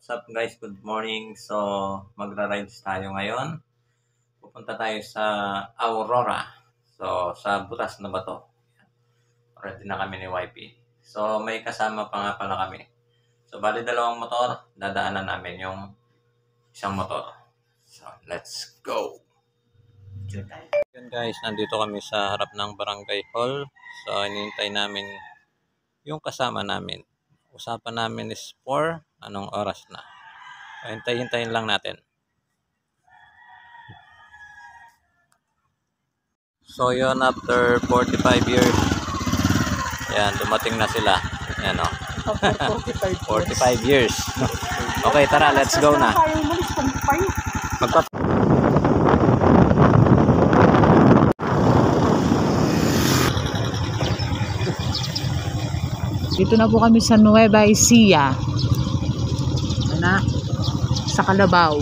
What's up guys? Good morning. So, magra-rides tayo ngayon. Pupunta tayo sa Aurora. So, sa butas na bato. Ready na kami ni YP. So, may kasama pa nga pala kami. So, bali dalawang motor. Dadaanan namin yung isang motor. So, let's go! Yun guys, nandito kami sa harap ng barangay hall. So, inintay namin yung kasama namin. Usapan namin is 4. Anong oras na? Hintay-hintayin lang natin. So yun, after 45 years, yan, dumating na sila. Yan o. 45 years. Okay, tara, let's go na. Dito na po kami sa Nueva Ecija. Na sa Kalabaw.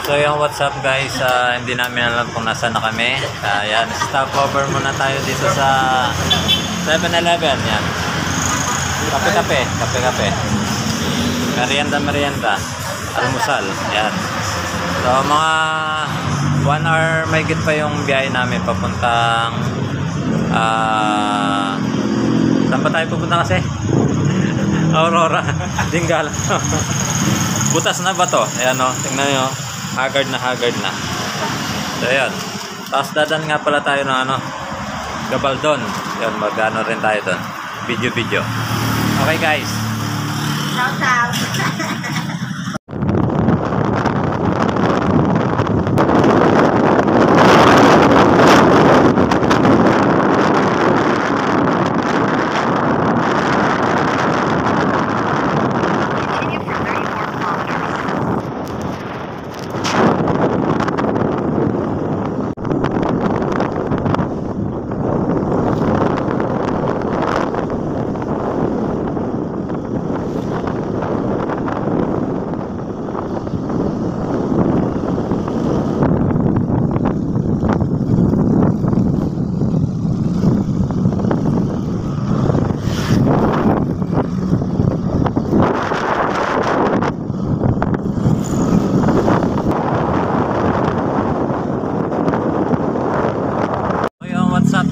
So yung what's up guys, hindi namin alam kung nasa na kami. Yan, stop over muna tayo dito sa 7-Eleven. Yan. Kape-kape. Merienda. Almusal. Yan. So mga 1 hour may git pa yung biyahe namin papuntang saan ba tayo pupunta kasi? Aurora. Dinggal. Butas na ba to? Ayan o, tingnan nyo. Haggard na. So yun. Tapos dadan nga pala tayo ng Gabaldon. Yun, mag-ano rin tayo doon. Video. Okay guys. Shout out.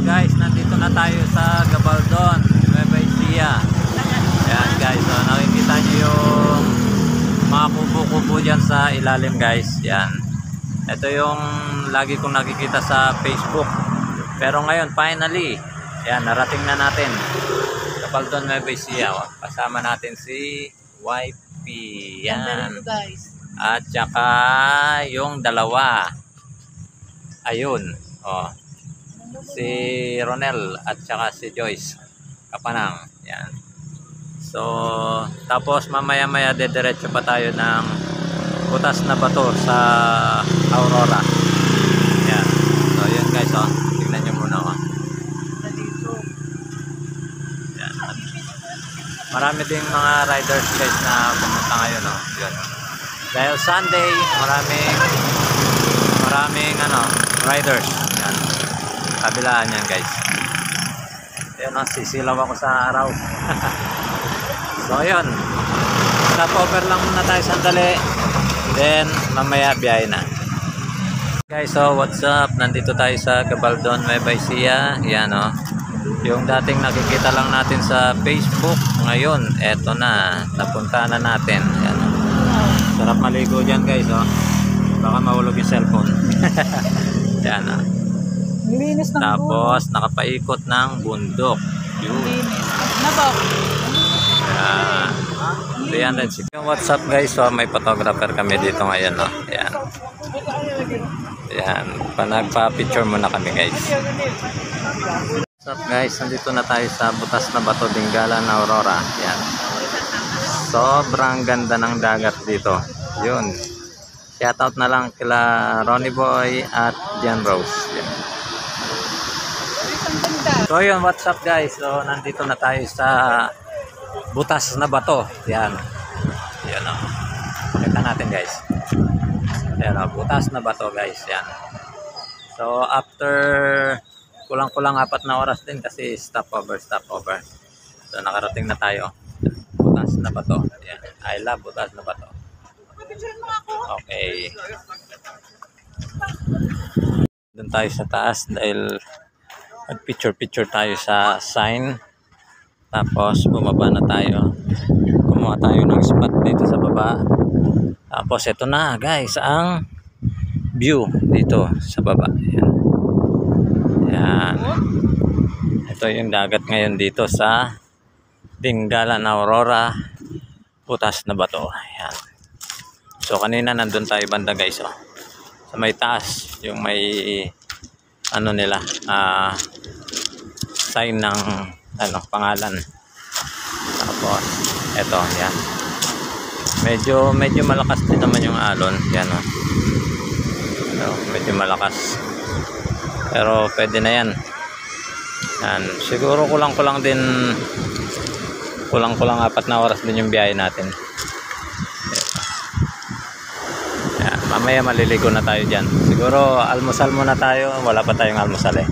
Guys, nandito na tayo sa Gabaldon, Nueva Ecija. Ayan guys, so nakikita nyo yung mga kubo-kubo dyan sa ilalim guys. Yan. Ito yung lagi kong nakikita sa Facebook. Pero ngayon, finally, yan, narating na natin. Gabaldon, Nueva Ecija. Kasama natin si YP. Yan. At saka yung dalawa. Ayun. Oh. Si Ronel at saka si Joyce Kapanang. Yan. So, tapos mamaya-maya dediretso pa tayo ng butas na bato sa Aurora. Yan. So, yun guys, oh. Tingnan nyo muna, oh. Yan. Marami ding mga riders guys na pumunta ngayon, oh. Yun. Dahil Sunday, maraming riders. Yan. Kabilaan yan guys. Ayun, sisilaw ako sa araw. So ayun, stop over lang muna tayo sandali, then mamaya biyahe na guys. So what's up, nandito tayo sa Gabaldon, Nueva Ecija. Yan o, yung dating nakikita lang natin sa Facebook, ngayon eto na, napunta na natin. Yan o, sarap maligo dyan guys o, baka mahulog yung cellphone. Yan o. Tapos nakapaikot ng bundok. Yun. Ayan. 360. What's up guys? So may photographer kami dito ngayon, no? Ayan. Yan, nagpa-picture muna kami guys. What's up guys, nandito na tayo sa butas na bato, Dingalan, Aurora. Yan. Sobrang ganda ng dagat dito. Yun. Shoutout na lang kila Ronnie Boy at Jan Rose. Yan. So yun, what's up guys? So nandito na tayo sa butas na bato. Yan. Yan o. Pakita natin guys. Yan o, butas na bato guys. Yan. So after kulang-kulang 4 na oras din kasi stopover. So nakarating na tayo. Butas na bato. Yan. I love butas na bato. Okay. Doon tayo sa taas dahil nag-picture tayo sa sign. Tapos bumaba na tayo. Kumuha tayo ng spot dito sa baba. Tapos ito na guys ang view dito sa baba. Yan. Yan. Ito yung dagat ngayon dito sa Dingalan, Aurora, butas na bato. Yan. So kanina nandun tayo banda guys. Oh. Sa may taas yung may ano nila sign ng ano pangalan. Tapos eto yan. Medyo malakas din naman yung alon. Yan oh. So, medyo malakas. Pero pwede na yan. Yan. Siguro kulang 4 na oras din yung biyahe natin. Yan. Mamaya maliligo na tayo dyan. Siguro almusal muna tayo. Wala pa tayong almusal eh.